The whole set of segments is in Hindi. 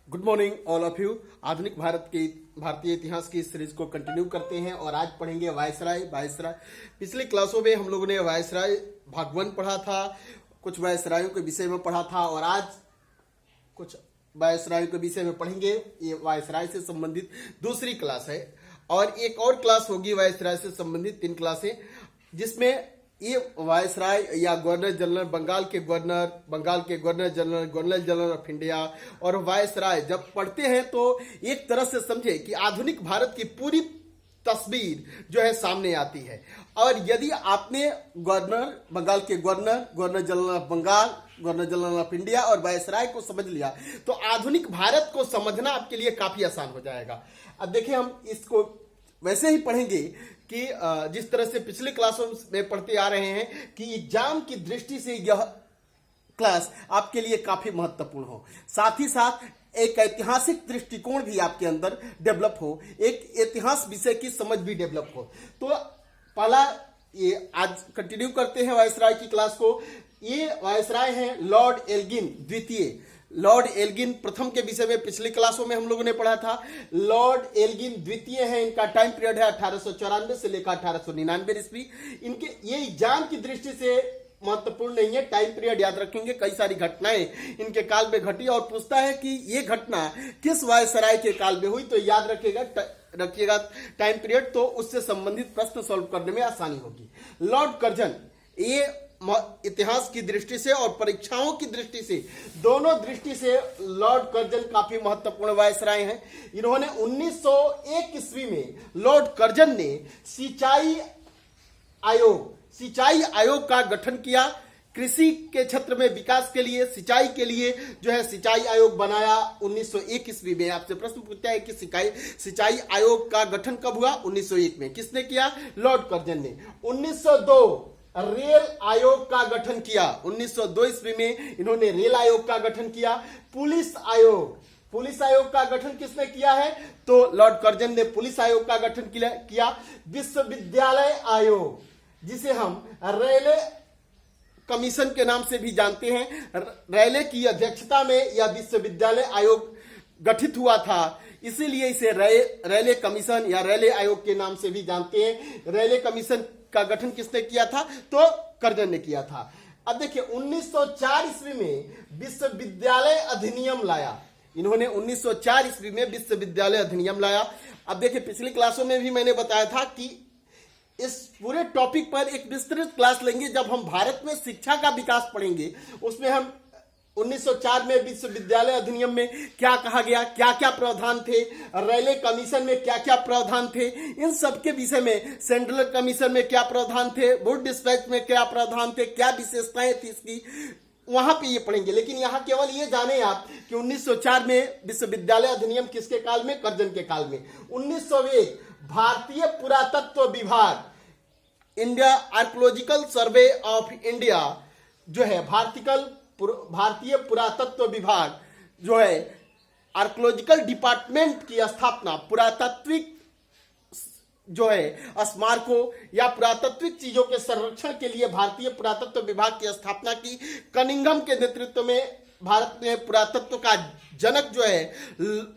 Good morning all of you. आधुनिक भारतीय इतिहास की इस सीरीज को कंटिन्यू करते हैं और आज पढ़ेंगे वायसराय। पिछली क्लासों में हम लोगों ने वायसराय भाग 1 पढ़ा था, कुछ वायसरायों के विषय में पढ़ा था और आज कुछ वायसरायों के विषय में पढ़ेंगे। ये वायसराय से संबंधित दूसरी क्लास है और एक और क्लास होगी वायसराय से संबंधित 3 क्लासें, जिसमें ये वायसराय या गवर्नर जनरल, बंगाल के governor general, governor general of India और वायसराय जब पढ़ते हैं तो एक तरह से समझे कि आधुनिक भारत की पूरी तस्वीर जो है सामने आती है। और यदि आपने बंगाल के governor general of Bengal, governor general of India और वायसराय को समझ लिया तो आधुनिक भारत को समझना आपके लिए काफी आसान हो जाएगा। अब देखिए, हम इसको वैसे ही पढ़ेंगे कि जिस तरह से पिछले क्लासों में पढ़ते आ रहे हैं कि एग्जाम की दृष्टि से यह क्लास आपके लिए काफी महत्वपूर्ण हो, साथ ही साथ एक ऐतिहासिक दृष्टिकोण भी आपके अंदर डेवलप हो, एक इतिहास विषय की समझ भी डेवलप हो। तो पहला ये आज कंटिन्यू करते हैं वायसराय की क्लास को। ये वायसराय हैं लॉर्ड एल्गिन द्वितीय। लॉर्ड एल्गिन प्रथम के विषय में पिछली क्लासों में हम लोगों ने पढ़ा था। लॉर्ड एल्गिन द्वितीय है, इनका टाइम पीरियड है 1894 से लेकर 1899 ईस्वी। इनके ये एग्जाम की दृष्टि से महत्वपूर्ण नहीं है, टाइम पीरियड याद रखेंगे। कई सारी घटनाएं इनके काल में घटी और पूछता है कि ये घटना किस वायसराय के काल में हुई, तो याद रखिएगा टाइम पीरियड, तो उससे संबंधित प्रश्न सॉल्व करने में आसानी होगी। लॉर्ड कर्जन, ये इतिहास की दृष्टि से और परीक्षाओं की दृष्टि से, दोनों दृष्टि से लॉर्ड कर्जन काफी महत्वपूर्ण वायसराय हैं। इन्होंने 1901 ईस्वी में लॉर्ड कर्जन ने सिंचाई आयोग का गठन किया। कृषि के क्षेत्र में विकास के लिए, सिंचाई के लिए जो है सिंचाई आयोग बनाया 1901 ईस्वी में। आपसे प्रश्न पूछता है कि सिंचाई आयोग का गठन कब हुआ? 1901 में। किसने किया? लॉर्ड कर्जन ने। 1902 रेल आयोग का गठन किया। 1902 ईस्वी में इन्होंने रेल आयोग का गठन किया। पुलिस आयोग का गठन किसने किया है? तो लॉर्ड कर्जन ने पुलिस आयोग का गठन किया। विश्वविद्यालय आयोग, जिसे हम रेले कमीशन के नाम से भी जानते हैं, रेले की अध्यक्षता में यह विश्वविद्यालय आयोग गठित हुआ था, इसीलिए इसे रेले कमीशन या रेले आयोग के नाम से भी जानते हैं। रेले कमीशन का गठन किसने किया था? तो कर्जन ने किया था। अब देखिए, 1904 ईस्वी में विश्वविद्यालय अधिनियम लाया। इन्होंने 1904 ईस्वी में विश्वविद्यालय अधिनियम लाया। अब देखिए, पिछली क्लासों में भी मैंने बताया था कि इस पूरे टॉपिक पर एक विस्तृत क्लास लेंगे जब हम भारत में शिक्षा का विकास पढ़ेंगे। उसमें हम 1904 में विश्वविद्यालय अधिनियम में क्या कहा गया, क्या क्या प्रावधान थे, रेले कमीशन में क्या क्या प्रावधान थे, इन सब के विषय में, सेंट्रल कमीशन में क्या प्रावधान थे, वुड डिस्पैच में क्या प्रावधान थे, क्या विशेषताएं थी इसकी, वहां पे ये पढ़ेंगे। लेकिन यहाँ केवल ये जाने आप कि 1904 में विश्वविद्यालय अधिनियम किसके काल में? कर्जन के काल में। 1901 भारतीय पुरातत्व विभाग, India archaeological survey of India जो है, भारतीय पुरातत्व विभाग जो है, आर्कोलॉजिकल डिपार्टमेंट की स्थापना, पुरातात्विक जो है स्मारकों या पुरातात्विक चीजों के संरक्षण के लिए भारतीय पुरातत्व विभाग की स्थापना की। कनिंघम के नेतृत्व में भारत में पुरातत्व का जनक जो है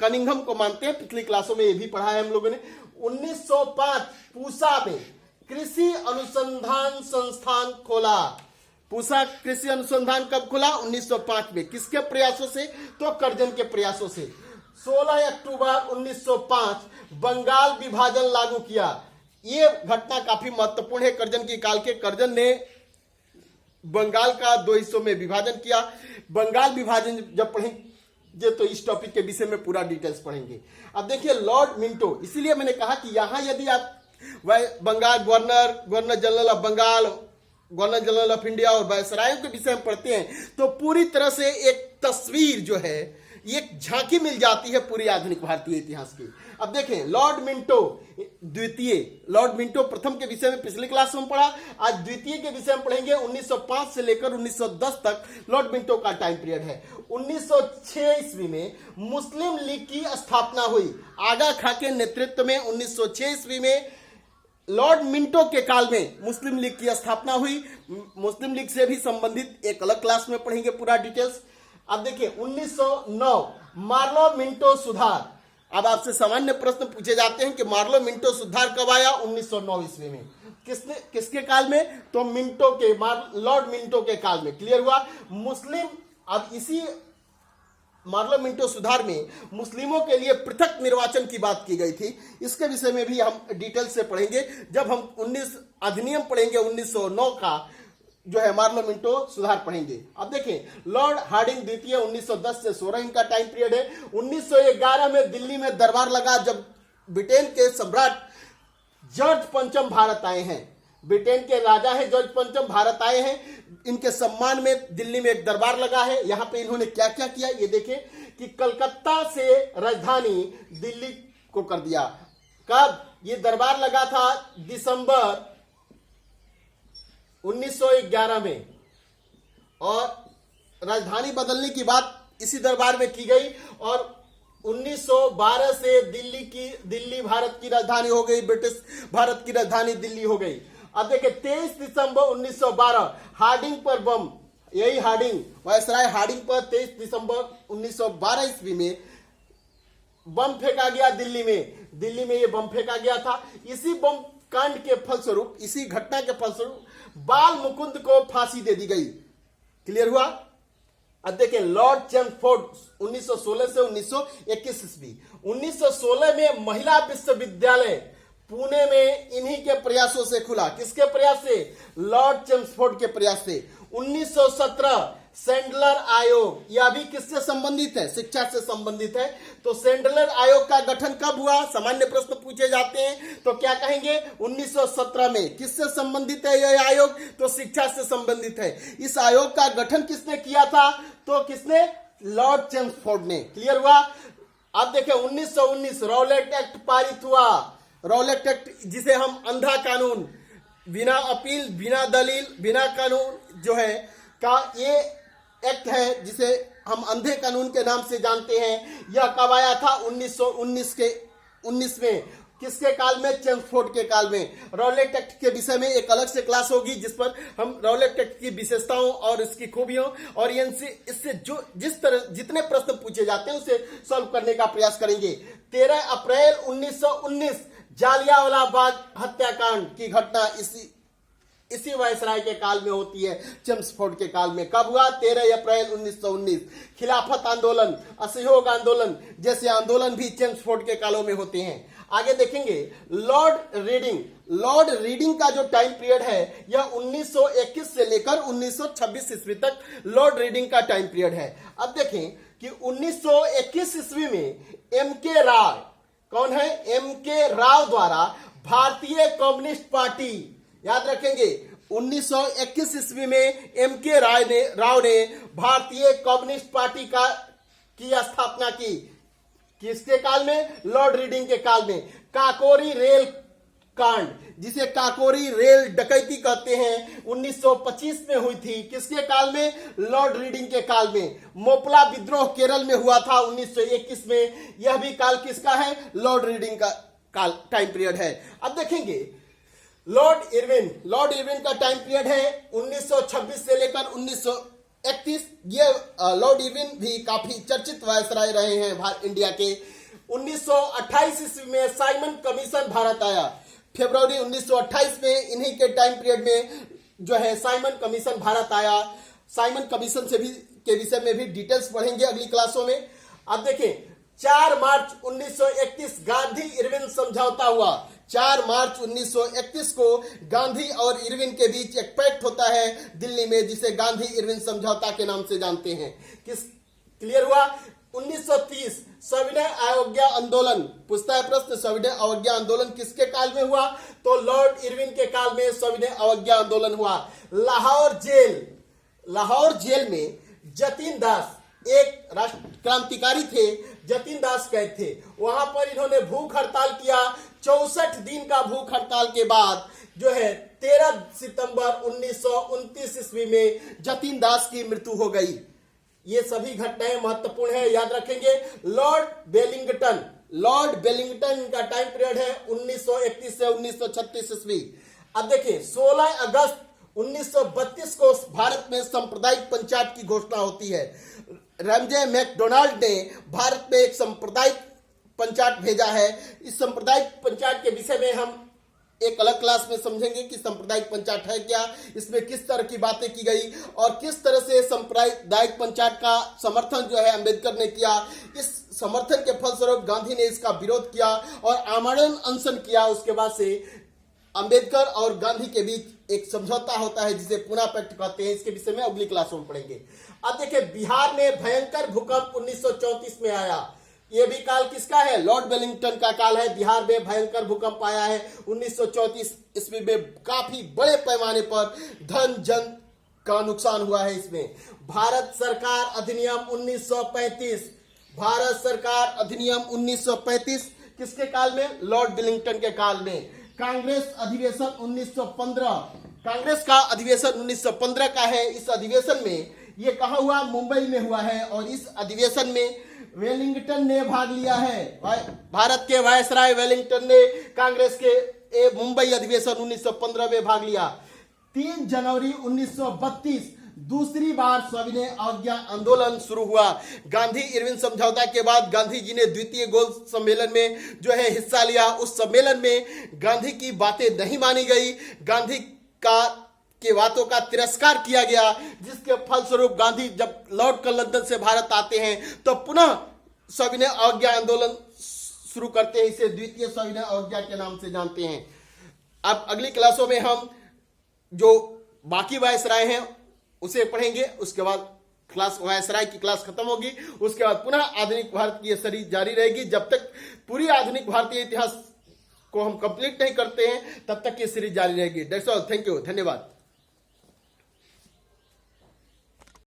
कनिंघम को मानते हैं। पिछली क्लासों में ये भी पढ़ा है हम लोगों ने। 1905 पूसा में कृषि अनुसंधान संस्थान खोला। पूसा कृषि अनुसंधान कब खुला? 1905 में। किसके प्रयासों से? तो कर्जन के प्रयासों से। 16 अक्टूबर 1905 बंगाल विभाजन लागू किया। ये घटना काफी महत्वपूर्ण है कर्जन की काल के। कर्जन ने बंगाल का 2 हिस्सों में विभाजन किया। बंगाल विभाजन जब पढ़ेंगे तो इस टॉपिक के विषय में पूरा डिटेल्स पढ़ेंगे। अब देखिए, लॉर्ड मिंटो, इसीलिए मैंने कहा कि यहां यदि आप Bengal governor general of Bengal, governor general of India और वायसरायों के विषय में पढ़ते हैं तो पूरी तरह से एक तस्वीर जो है, एक झांकी मिल जाती है पूरी आधुनिक भारतीय इतिहास की। अब देखें, लॉर्ड मिंटो द्वितीय, लॉर्ड मिंटो प्रथम के विषय में पिछली क्लास में पढ़ा, आज द्वितीय के विषय में पढ़ेंगे। 1905 से लेकर 1910 तक लॉर्ड मिंटो का टाइम पीरियड है। 1906 ईस्वी में मुस्लिम लीग की स्थापना हुई। आगा खां के नेतृत्व में 1906 ईस्वी में लॉर्ड मिंटो के काल में मुस्लिम लीग की स्थापना हुई। मुस्लिम लीग से भी संबंधित एक अलग क्लास में पढ़ेंगे पूरा डिटेल्स। अब देखिए 1909 मार्लो मिंटो सुधार। अब आपसे सामान्य प्रश्न पूछे जाते हैं कि मार्लो मिंटो सुधार कब आया? 1909 ईस्वी में। किसके काल में? तो मिंटो के, लॉर्ड मिंटो के काल में। क्लियर हुआ? मुस्लिम, अब इसी मार्लो मिंटो सुधार में मुस्लिमों के लिए पृथक निर्वाचन की बात की गई थी। इसके विषय में भी हम डिटेल से पढ़ेंगे जब हम 19 अधिनियम पढ़ेंगे 1909 का, जो है मार्लो मिंटो सुधार पढ़ेंगे। अब देखें लॉर्ड हार्डिंग द्वितीय 1910 से 16 इनका टाइम पीरियड है। 1911 में दिल्ली में दरबार लगा जब ब्रिटेन के सम्राट जॉर्ज पंचम भारत आए हैं। ब्रिटेन के राजा है जॉर्ज पंचम भारत आए हैं, इनके सम्मान में दिल्ली में एक दरबार लगा है। यहां पे इन्होंने क्या क्या किया ये देखें कि कलकत्ता से राजधानी दिल्ली को कर दिया। कब ये दरबार लगा था? दिसंबर 1911 में, और राजधानी बदलने की बात इसी दरबार में की गई, और 1912 से दिल्ली भारत की राजधानी हो गई, ब्रिटिश भारत की राजधानी दिल्ली हो गई। अब देखिए 23 दिसंबर 1912 हार्डिंग पर बम, यही हार्डिंग, वायसराय हार्डिंग पर 23 दिसंबर 1912 ईस्वी में बम फेंका गया दिल्ली में ये बम फेंका गया था। इसी बम कांड के फलस्वरूप, इसी घटना के फलस्वरूप बाल मुकुंद को फांसी दे दी गई। क्लियर हुआ? अब देखिए लॉर्ड चेम्सफोर्ड 1916 से 1921 ईस्वी। 1916 में महिला विश्वविद्यालय पुणे में इन्हीं के प्रयासों से खुला। किसके प्रयास से? लॉर्ड चेम्सफोर्ड के प्रयास से। 1917 सैंडलर आयोग, यह भी किससे संबंधित है? शिक्षा से संबंधित है। तो सैंडलर आयोग का गठन कब हुआ? सामान्य प्रश्न पूछे जाते हैं तो क्या कहेंगे? 1917 में। किससे संबंधित है यह आयोग? तो शिक्षा से संबंधित है। इस आयोग का गठन किसने किया था? तो किसने? लॉर्ड चेम्सफोर्ड ने। क्लियर हुआ? अब देखिए 1919 रॉलेट एक्ट पारित हुआ। रॉलेट एक्ट जिसे हम अंधा कानून, बिना अपील, बिना दलील, बिना कानून जो है का ये एक्ट है जिसे हम अंधे कानून के नाम से जानते हैं। यह कब आया था? 1919 में। किसके काल में? चेम्सफोर्ड के काल में। रॉलेट एक्ट के विषय में एक अलग से क्लास होगी जिस पर हम रॉलेट एक्ट की विशेषताओं और इसकी खूबियों और इससे जो जितने प्रश्न पूछे जाते हैं उसे सॉल्व करने का प्रयास करेंगे। 13 अप्रैल 1919 जालियांवाला बाग हत्याकांड की घटना इसी वायसराय के काल में होती है, चेम्सफोर्ड के काल में। कब हुआ? 13 अप्रैल 1919। खिलाफत आंदोलन, असहयोग आंदोलन जैसे आंदोलन भी चेम्सफोर्ड के कालों में होते हैं। आगे देखेंगे लॉर्ड रीडिंग का जो टाइम पीरियड है यह 1921 से लेकर 1926 ईस्वी तक लॉर्ड रीडिंग का टाइम पीरियड है। अब देखें कि 1921 ईस्वी में एम.के. राव, कौन है? एम.के. राव द्वारा भारतीय कम्युनिस्ट पार्टी, याद रखेंगे 1921 ईस्वी में एम.के. राव ने भारतीय कम्युनिस्ट पार्टी की स्थापना की। किसके काल में? लॉर्ड रीडिंग के काल में। काकोरी रेल कांड, जिसे काकोरी रेल डकैती कहते हैं, 1925 में हुई थी। किसके काल में? लॉर्ड रीडिंग के काल में। मोपला विद्रोह केरल में हुआ था 1921 में। यह भी काल किसका है? लॉर्ड रीडिंग का काल टाइम पीरियड है। अब देखेंगे लॉर्ड इरविन का टाइम पीरियड है 1926 से लेकर 1931। ये लॉर्ड इरविन भी काफी चर्चित वायसराय रहे हैं इंडिया के। 1928 ईस्वी में साइमन कमीशन भारत आया। फरवरी 1928 में इन्हीं के टाइम पीरियड में जो है साइमन कमीशन भारत आया। साइमन कमीशन के विषय में भी डिटेल्स पढ़ेंगे अगली क्लासों में। अब देखें 4 मार्च 1931 गांधी इरविन समझौता हुआ। 4 मार्च 1931 को गांधी और इरविन के बीच एक पैक्ट होता है दिल्ली में, जिसे गांधी इरविन समझौता के नाम से जानते हैं। क्लियर हुआ? 1930 सविनय अवज्ञा आंदोलन, पूछता है प्रश्न, सविनय अवज्ञा आंदोलन किसके काल में हुआ? तो लॉर्ड इरविन के काल में सविनय अवज्ञा आंदोलन हुआ। लाहौर जेल में जतीन दास, एक क्रांतिकारी थे, जतीन दास कैद थे। वहां पर इन्होंने भूख हड़ताल किया। 64 दिन का भूख हड़ताल के बाद जो है 13 सितंबर 1929 ईस्वी में जतीन दास की मृत्यु हो गई। ये सभी घटनाएं महत्वपूर्ण है, याद रखेंगे। लॉर्ड वेलिंगटन का टाइम पीरियड है 1931 से 1936 ईस्वी। अब देखिए 16 अगस्त 1932 को भारत में सांप्रदायिक पंचायत की घोषणा होती है। रैमजे मैकडोनाल्ड ने भारत में एक सांप्रदायिक पंचायत भेजा है। इस सांप्रदायिक पंचायत के विषय में हम एक अलग क्लास में समझेंगे कि सांप्रदायिक पंचायत है क्या, इसमें किस तरह की बातें की गई और किस तरह से सांप्रदायिक पंचायत का समर्थन जो है अंबेडकर ने किया। इस समर्थन के फलस्वरूप गांधी ने इसका विरोध किया और आमरण अनशन किया। उसके बाद से अंबेडकर और गांधी के बीच एक समझौता होता है जिसे पुना पैक्ट कहते हैं। इसके विषय में अगली क्लासों में पढ़ेंगे। अब देखिए, बिहार में भयंकर भूकंप 1934 में आया। ये भी काल किसका है? लॉर्ड वेलिंगटन का काल है। बिहार में भयंकर भूकंप आया है 1934 ईस्वी में। काफी बड़े पैमाने पर धन जन का नुकसान हुआ है। इसमें भारत सरकार अधिनियम 1935, भारत सरकार अधिनियम 1935 किसके काल में? लॉर्ड वेलिंगटन के काल में। कांग्रेस अधिवेशन 1915, कांग्रेस का अधिवेशन 1915 का है। इस अधिवेशन में ये कहा हुआ? मुंबई में हुआ है। और इस अधिवेशन में वेलिंगटन ने भाग लिया है। भारत के वायसराय वेलिंगटन ने कांग्रेस के मुंबई अधिवेशन 1915 में भाग लिया। 3 जनवरी 1932 दूसरी बार सविनय अवज्ञा आंदोलन शुरू हुआ। गांधी इरविन समझौता के बाद गांधी जी ने द्वितीय गोल सम्मेलन में जो है हिस्सा लिया। उस सम्मेलन में गांधी की बातें नहीं मानी गई, गांधी के बातों का तिरस्कार किया गया, जिसके फलस्वरूप गांधी जब लौट कर लंदन से भारत आते हैं तो पुनः सविनय अवज्ञा आंदोलन शुरू करते हैं। इसे द्वितीय सविनय अवज्ञा के नाम से जानते हैं। अब अगली क्लासों में हम जो बाकी वायसराय हैं उसे पढ़ेंगे। उसके बाद क्लास वायसराय की क्लास खत्म होगी। उसके बाद पुनः आधुनिक भारत की यह सीरीज जारी रहेगी। जब तक पूरी आधुनिक भारतीय इतिहास को हम कंप्लीट नहीं करते हैं तब तक ये सीरीज जारी रहेगी। दैट्स ऑल, थैंक यू, धन्यवाद।